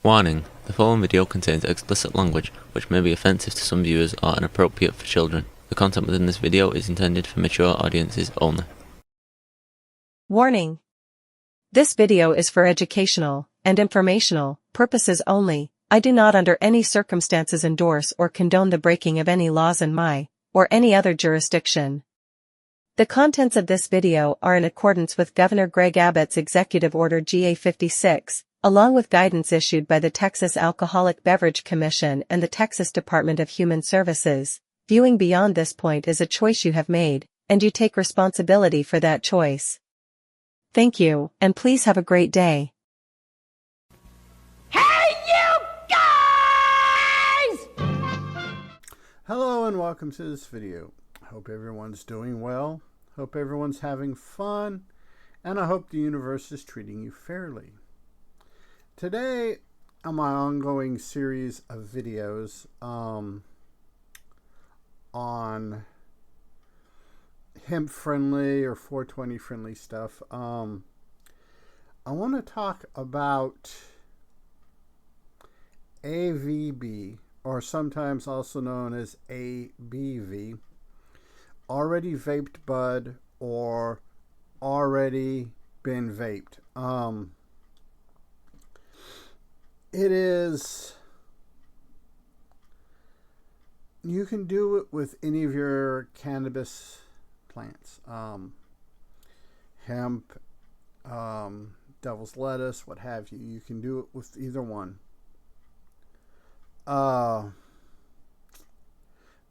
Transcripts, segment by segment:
Warning: the following video contains explicit language which may be offensive to some viewers or inappropriate for children. The content within this video is intended for mature audiences only. Warning: this video is for educational and informational purposes only. I do not under any circumstances endorse or condone the breaking of any laws in my or any other jurisdiction. The contents of this video are in accordance with Governor Greg Abbott's Executive Order GA-56, along with guidance issued by the Texas Alcoholic Beverage Commission and the Texas Department of Human Services. Viewing beyond this point is a choice you have made, and you take responsibility for that choice. Thank you, and please have a great day. Hey, you guys! Hello and welcome to this video. Hope everyone's doing well. Hope everyone's having fun. And I hope the universe is treating you fairly. Today, on my ongoing series of videos on hemp-friendly or 420-friendly stuff, I want to talk about AVB, or sometimes also known as ABV, already vaped bud or already been vaped. It is, you can do it with any of your cannabis plants, hemp, devil's lettuce, what have you. You can do it with either one.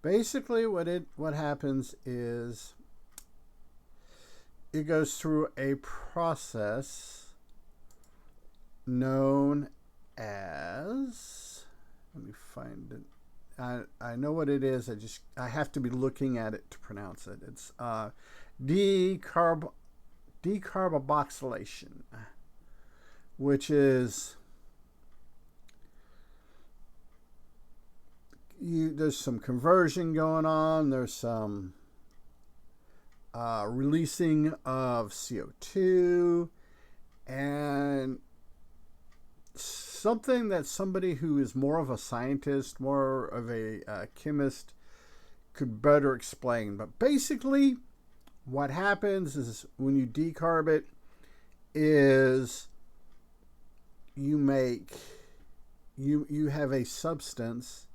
Basically what happens is it goes through a process known as, let me find it. I know what it is. I have to be looking at it to pronounce it. It's decarboxylation, which is there's some conversion going on. There's some releasing of CO2 and something that somebody who is more of a scientist, more of a chemist could better explain. But basically what happens is when you decarb it is you have a substance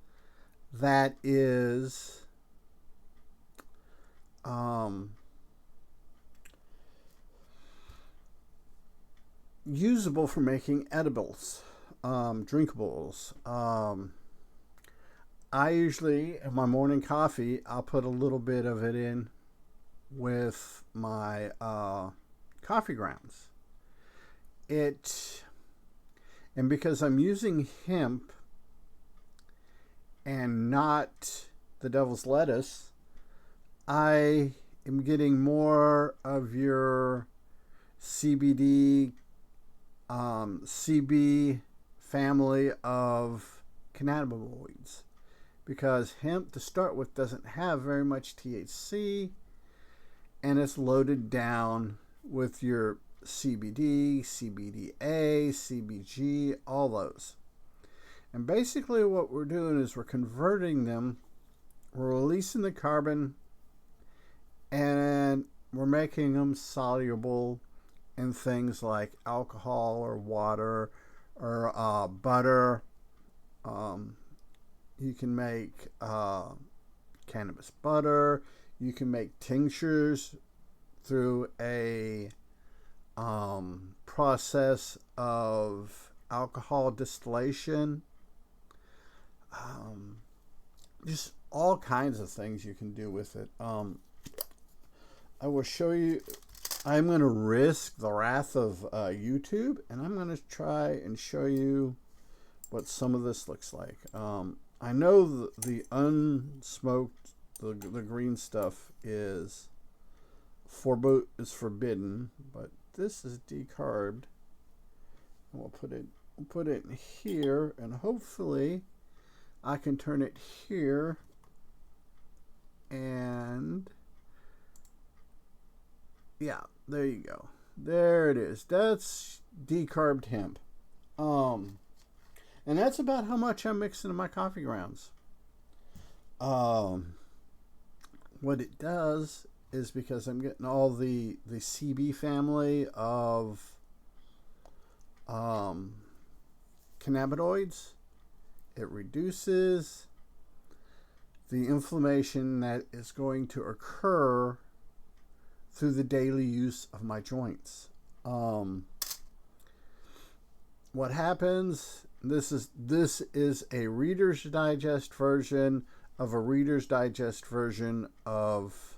that is usable for making edibles, drinkables. I usually, in my morning coffee, I'll put a little bit of it in with my coffee grounds. And because I'm using hemp and not the devil's lettuce, I am getting more of your CBD, CB family of cannabinoids, because hemp to start with doesn't have very much THC, and it's loaded down with your CBD, CBDA, CBG, all those. And basically what we're doing is we're converting them, we're releasing the carbon, and we're making them soluble in things like alcohol or water or butter. You can make cannabis butter. You can make tinctures through a process of alcohol distillation. Just all kinds of things you can do with it. I will show you. I'm going to risk the wrath of YouTube, and I'm going to try and show you what some of this looks like. I know the unsmoked, the green stuff is forbidden, but this is decarbed. And we'll put it in here, and hopefully I can turn it here, and yeah, there you go. There it is. That's decarbed hemp. And that's about how much I'm mixing in my coffee grounds. What it does is, because I'm getting all the CB family of cannabinoids, it reduces the inflammation that is going to occur through the daily use of my joints. What happens, this is a Reader's Digest version of a Reader's Digest version of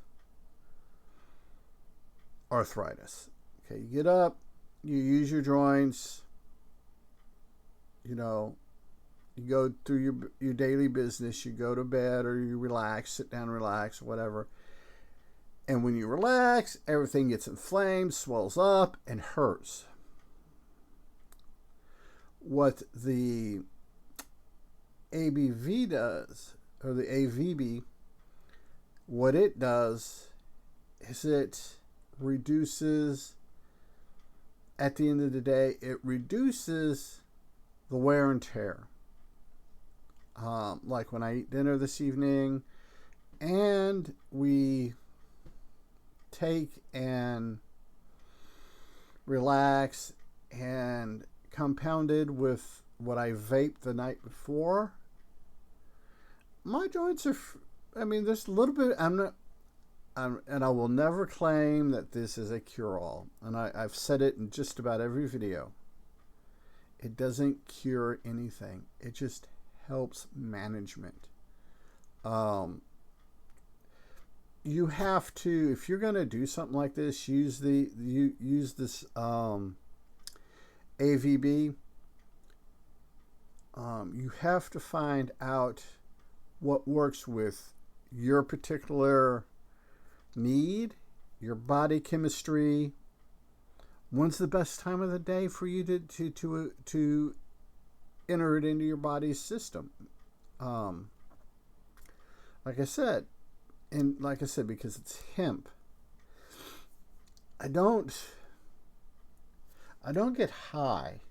arthritis. Okay, you get up, you use your joints, you know, you go through your daily business, you go to bed or you relax, sit down, relax, whatever. And when you relax, everything gets inflamed, swells up, and hurts. What the ABV does, or the AVB, what it does is it reduces, at the end of the day, it reduces the wear and tear. Like when I eat dinner this evening and we take and relax, and compounded with what I vaped the night before, my joints are, I mean, there's a little bit, and I will never claim that this is a cure-all, and I've said it in just about every video. It doesn't cure anything. It just helps management. You have to, if you're going to do something like this, use this AVB. You have to find out what works with your particular need, your body chemistry. When's the best time of the day for you to enter it into your body's system? Like I said, because it's hemp, I don't get high.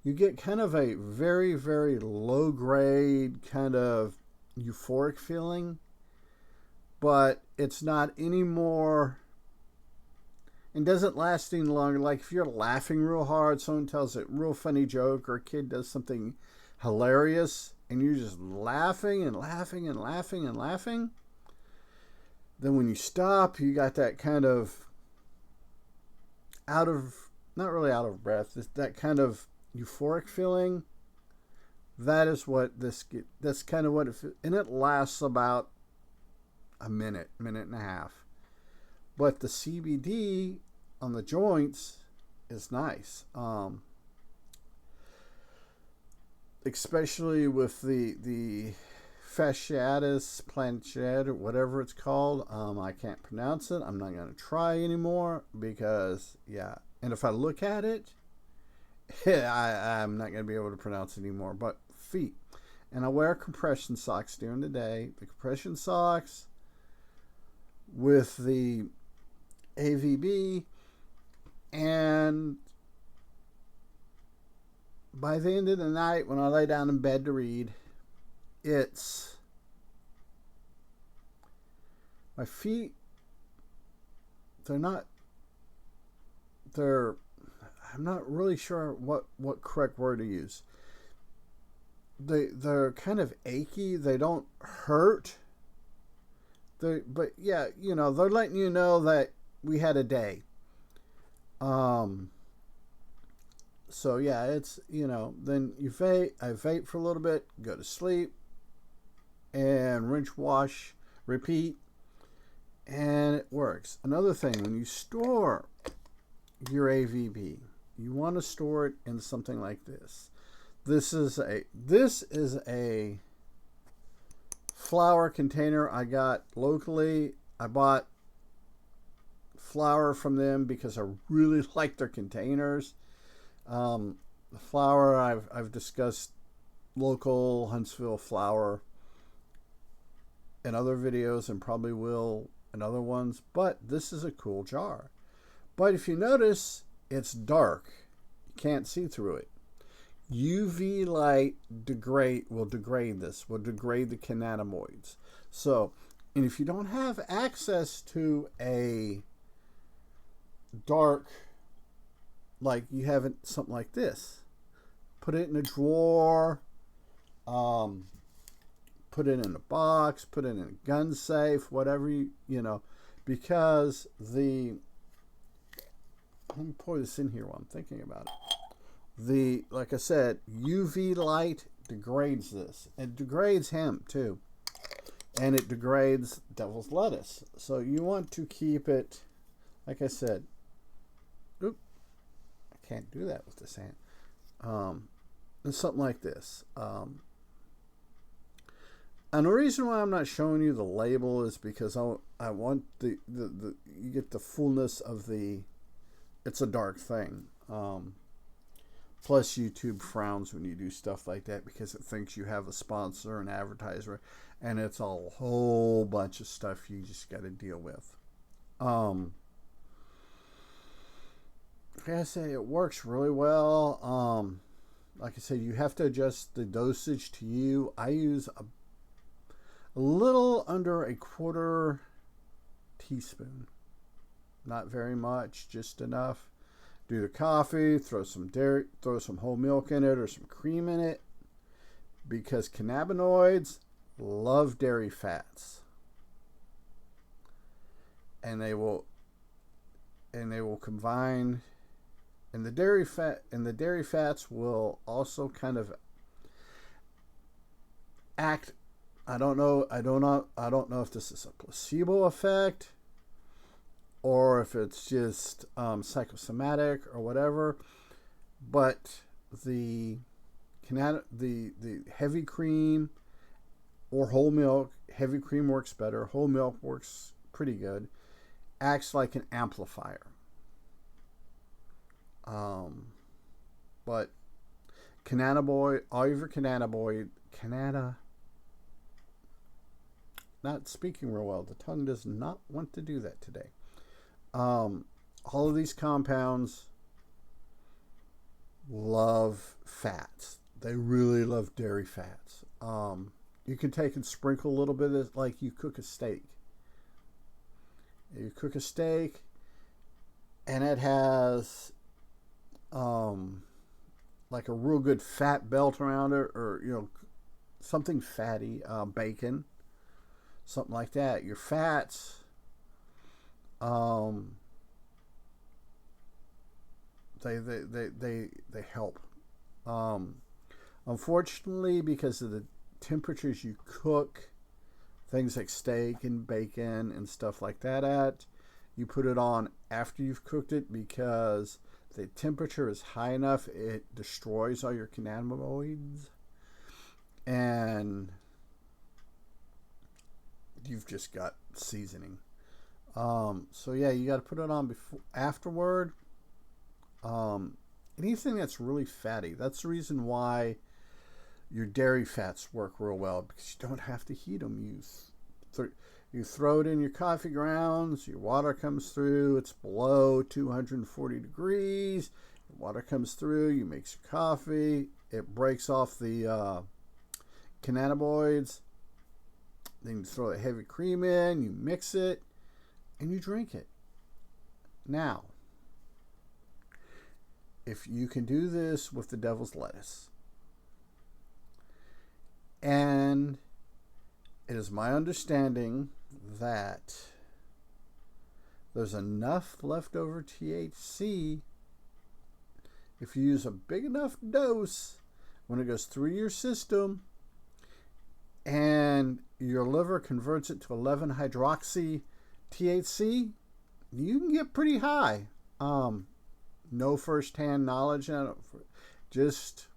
You get kind of a very, very low grade kind of euphoric feeling, but it's not any more, and doesn't last any longer. Like if you're laughing real hard, someone tells a real funny joke, or a kid does something hilarious, and you're just laughing and laughing and laughing and laughing. Then when you stop, you got that kind of not really out of breath, that kind of euphoric feeling. That is what that's kind of what it, and it lasts about a minute and a half. But the CBD on the joints is nice. Especially with the fasciitis plantarum, or whatever it's called. I can't pronounce it. I'm not going to try anymore because, yeah. And if I look at it, I'm not going to be able to pronounce it anymore. But feet. And I wear compression socks during the day. The compression socks with the AVB, and by the end of the night, when I lay down in bed to read, my feet, I'm not really sure what correct word to use. They're kind of achy. They don't hurt. But yeah, you know, they're letting you know that we had a day. So yeah, it's, you know, then I vape for a little bit, go to sleep, and rinse, wash, repeat, and it works. Another thing, when you store your AVB, you want to store it in something like this. This is a flower container I got locally. I bought flour from them because I really like their containers. The flour, I've discussed local Huntsville flour in other videos, and probably will in other ones, but this is a cool jar. But if you notice, it's dark. You can't see through it. UV light will degrade this, will degrade the cannabinoids. So, and if you don't have access to a dark, like you have something like this, put it in a drawer, put it in a box, put it in a gun safe, whatever you know, because let me pour this in here while I'm thinking about it. Like I said, UV light degrades this. It degrades hemp too. And it degrades devil's lettuce. So you want to keep it, like I said, oop, I can't do that with this hand. It's something like this. And the reason why I'm not showing you the label is because I want you get the fullness of it's a dark thing. Plus YouTube frowns when you do stuff like that because it thinks you have a sponsor, an advertiser, and it's a whole bunch of stuff you just got to deal with. Like I say, it works really well. Like I said, you have to adjust the dosage to you. I use a little under a 1/4 teaspoon. Not very much, just enough. Do the coffee, throw some dairy, throw some whole milk in it or some cream in it, because cannabinoids love dairy fats, and they will combine, and the dairy fats will also kind of act. I don't know if this is a placebo effect, or if it's just psychosomatic or whatever, but the heavy cream or whole milk, heavy cream works better, whole milk works pretty good, acts like an amplifier. But cannabinoid, all of your cannabinoid, not speaking real well, the tongue does not want to do that today. All of these compounds love fats. They really love dairy fats. You can take and sprinkle a little bit of it like you cook a steak. You cook a steak and it has like a real good fat belt around it, or something fatty, bacon, something like that. Your fats, they help. Unfortunately, because of the temperatures you cook things like steak and bacon and stuff like that at, you put it on after you've cooked it, because the temperature is high enough, it destroys all your cannabinoids, and you've just got seasoning. So yeah, you got to put it on afterward. Anything that's really fatty, that's the reason why your dairy fats work real well, because you don't have to heat them. You throw it in your coffee grounds, your water comes through, it's below 240 degrees, your water comes through, you make your coffee, it breaks off the cannabinoids, then you throw the heavy cream in, you mix it, and you drink it. Now, if you can do this with the devil's lettuce, and it is my understanding that there's enough leftover THC, if you use a big enough dose, when it goes through your system and your liver converts it to 11-hydroxy THC, you can get pretty high. No first-hand knowledge on it, just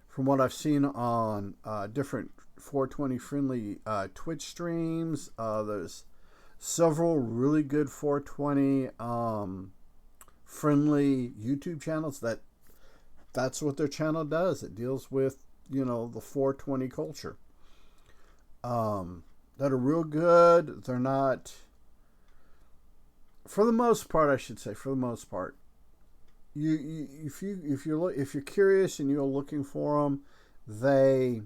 from what I've seen on different 420 friendly Twitch streams. There's several really good 420 friendly YouTube channels that's what their channel does. It deals with the 420 culture, that are real good. They're not for the most part, I should say, for the most part, if you're curious and you're looking for them, they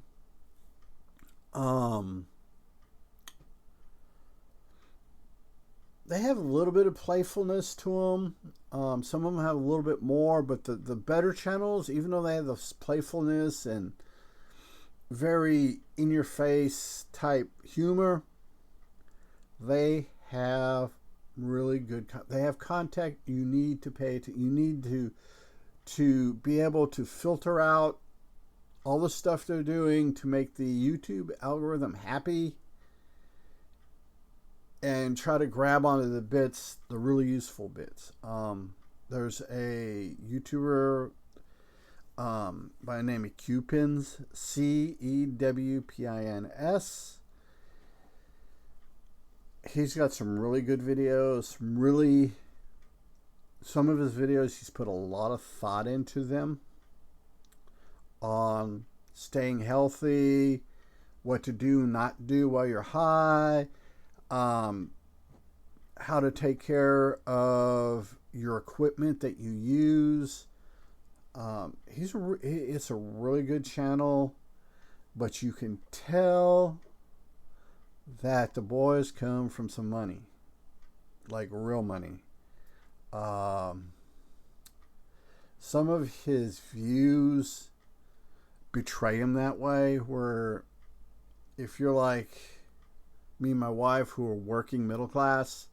have a little bit of playfulness to them. Some of them have a little bit more, but the better channels, even though they have this playfulness and very in-your-face type humor, they have really good. They have content you need to pay to. You need to be able to filter out all the stuff they're doing to make the YouTube algorithm happy, and try to grab onto the bits, the really useful bits. There's a YouTuber by the name of Cewpins, Cewpins. He's got some really good videos. Some of his videos, he's put a lot of thought into them on staying healthy, what to do, not do while you're high, how to take care of your equipment that you use. It's a really good channel, but you can tell that the boys come from some money, like real money. Some of his views betray him that way, where if you're like me and my wife who are working middle class,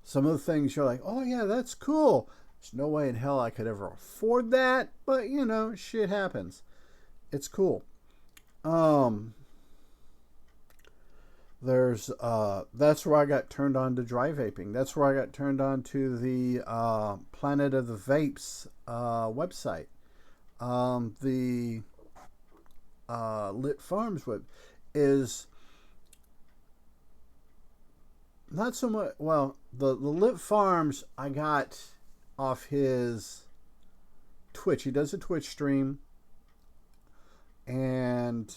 some of the things you're like, oh yeah, that's cool. There's no way in hell I could ever afford that, but you know, shit happens. It's cool. That's where I got turned on to dry vaping. That's where I got turned on to the Planet of the Vapes website. The Lit Farms web is not so much. Well, the Lit Farms I got off his Twitch. He does a Twitch stream, and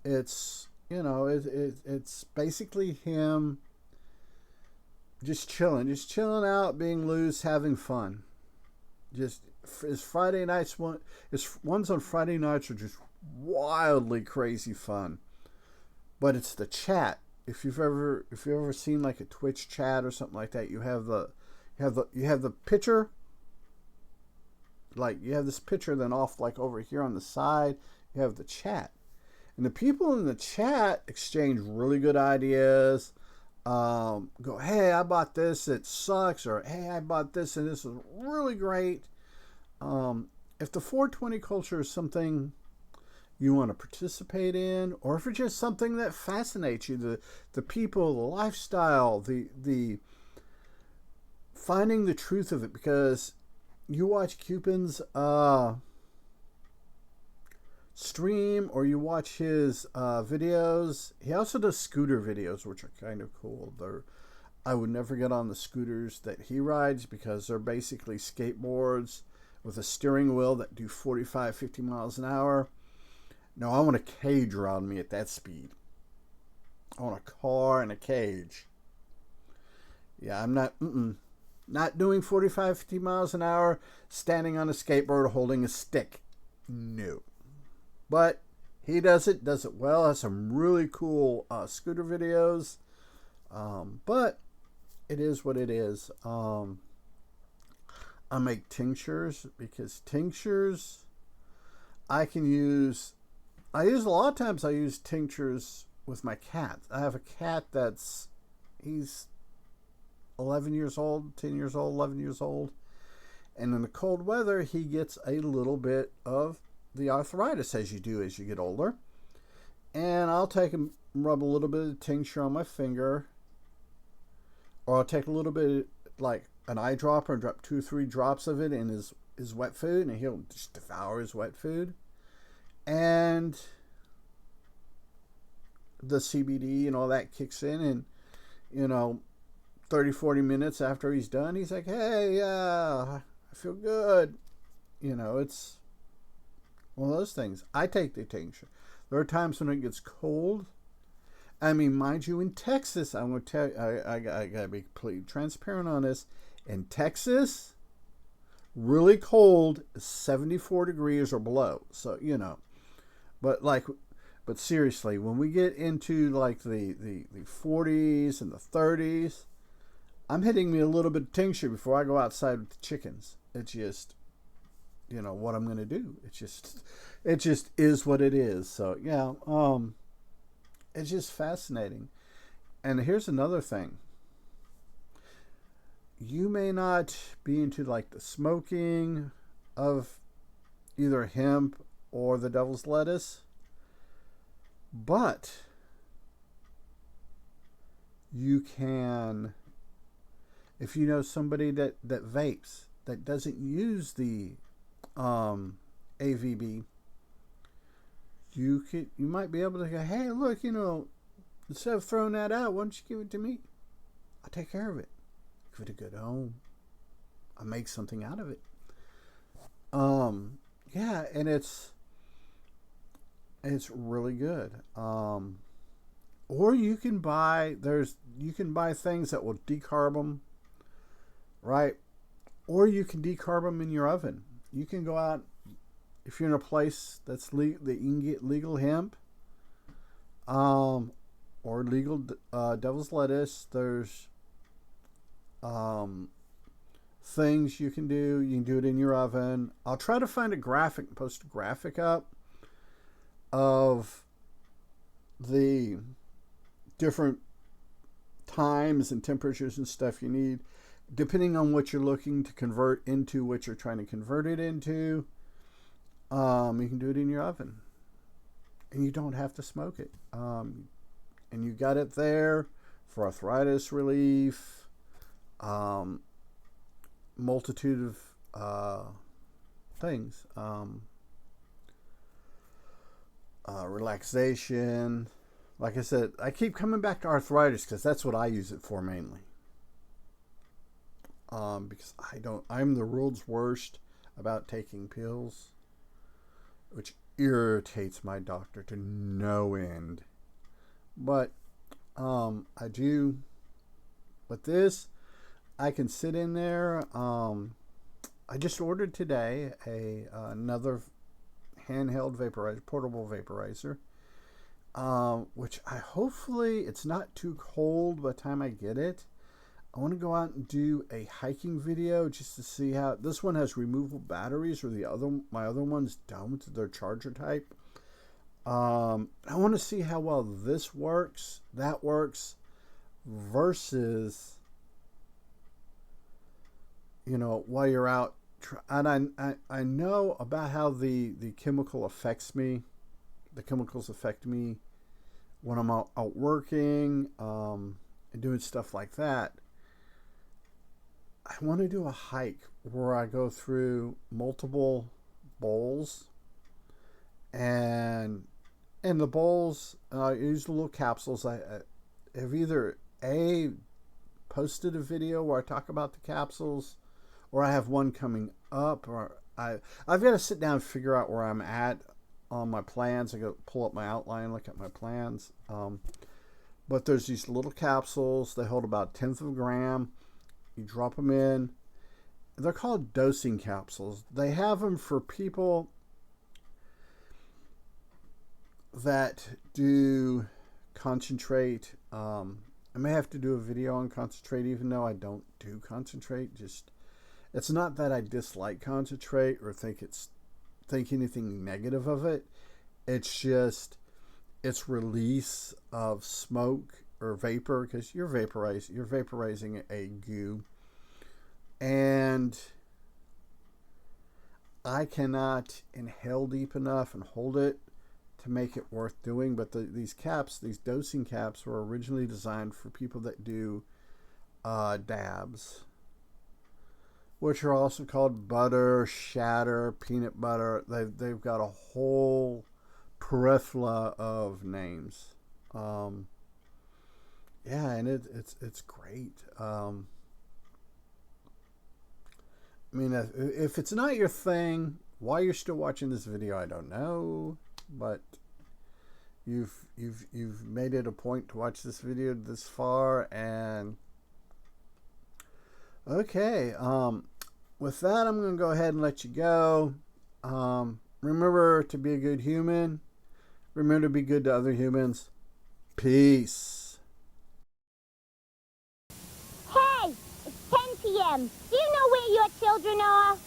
it's, you know, it's basically him just chilling out, being loose, having fun. Just his Friday nights, his ones on Friday nights are just wildly crazy fun. But it's the chat. If you've ever seen like a Twitch chat or something like that, you have the picture. Like you have this picture, then off like over here on the side, you have the chat. And the people in the chat exchange really good ideas. Go, hey, I bought this, it sucks, or hey, I bought this and this is really great. If the 420 culture is something you want to participate in, or if it's just something that fascinates you, the people, the lifestyle, the finding the truth of it, because you watch Cewpins stream, or you watch his videos. He also does scooter videos, which are kind of cool. I would never get on the scooters that he rides, because they're basically skateboards with a steering wheel that do 45, 50 miles an hour. No, I want a cage around me at that speed. I want a car and a cage. Yeah, I'm not doing 45, 50 miles an hour standing on a skateboard holding a stick. No. But he does it well. Has some really cool scooter videos. But it is what it is. I make tinctures, because tinctures I use a lot of times. I use tinctures with my cat. I have a cat he's 11 years old, 10 years old, 11 years old. And in the cold weather, he gets a little bit of the arthritis, as you do as you get older. And I'll take and rub a little bit of tincture on my finger, or I'll take a little bit, like an eyedropper, and drop 2 or 3 drops of it in his wet food, and he'll just devour his wet food. And the CBD and all that kicks in, and 30-40 minutes after he's done, he's like, hey, I feel good. It's one of those things. I take the tincture. There are times when it gets cold I mean, mind you, in Texas, I'm going to tell you, I got to be completely transparent on this. In Texas, really cold is 74 degrees or below. So, you know, but seriously, when we get into like the 40s and the 30s, I'm hitting me a little bit of tincture before I go outside with the chickens. It's just, you know, what I'm going to do. It just is what it is. So, yeah, it's just fascinating. And here's another thing. You may not be into like the smoking of either hemp or the devil's lettuce, but you can, if you know somebody that vapes, that doesn't use the AVB, you might be able to go, hey, look, you know, instead of throwing that out, why don't you give it to me? I'll take care of it. Give it a good home. I'll make something out of it. Yeah, and it's really good. Or you can buy things that will decarb them, right? Or you can decarb them in your oven. You can go out, if you're in a place that you can get legal hemp, or legal devil's lettuce. There's things you can do. You can do it in your oven. I'll try to find a graphic and post a graphic up of the different times and temperatures and stuff you need, depending on what you're looking to convert into, what you're trying to convert it into. You can do it in your oven, and you don't have to smoke it. And you got it there for arthritis relief, multitude of things, relaxation. Like I said, I keep coming back to arthritis because that's what I use it for mainly. Because I'm the world's worst about taking pills, which irritates my doctor to no end. But I do. With this, I can sit in there. I just ordered today another handheld vaporizer, portable vaporizer, which hopefully it's not too cold by the time I get it. I want to go out and do a hiking video just to see how this one has removable batteries, or my other ones don't. They're charger type. I want to see how well this works, that works, versus, you know, while you're out. And I know about how the chemical affects me. The chemicals affect me when I'm out working and doing stuff like that. I want to do a hike where I go through multiple bowls, and in the bowls, I use the little capsules. I have either posted a video where I talk about the capsules, or I have one coming up, or I've got to sit down and figure out where I'm at on my plans. I go pull up my outline, look at my plans. But there's these little capsules. They hold about 1/10 of a gram. You drop them in. They're called dosing capsules. They have them for people that do concentrate. I may have to do a video on concentrate, even though I don't do concentrate. It's not that I dislike concentrate or think anything negative of it. It's just its release of smoke or vapor, because you're vaporizing a goo, and I cannot inhale deep enough and hold it to make it worth doing. But these dosing caps, were originally designed for people that do dabs, which are also called butter, shatter, peanut butter. They've got a whole plethora of names. Yeah, and it's great. I mean, if it's not your thing, why you're still watching this video, I don't know. But you've made it a point to watch this video this far. And okay, with that, I'm going to go ahead and let you go. Remember to be a good human. Remember to be good to other humans. Peace. Hey, it's 10 p.m. Do you know where your children are?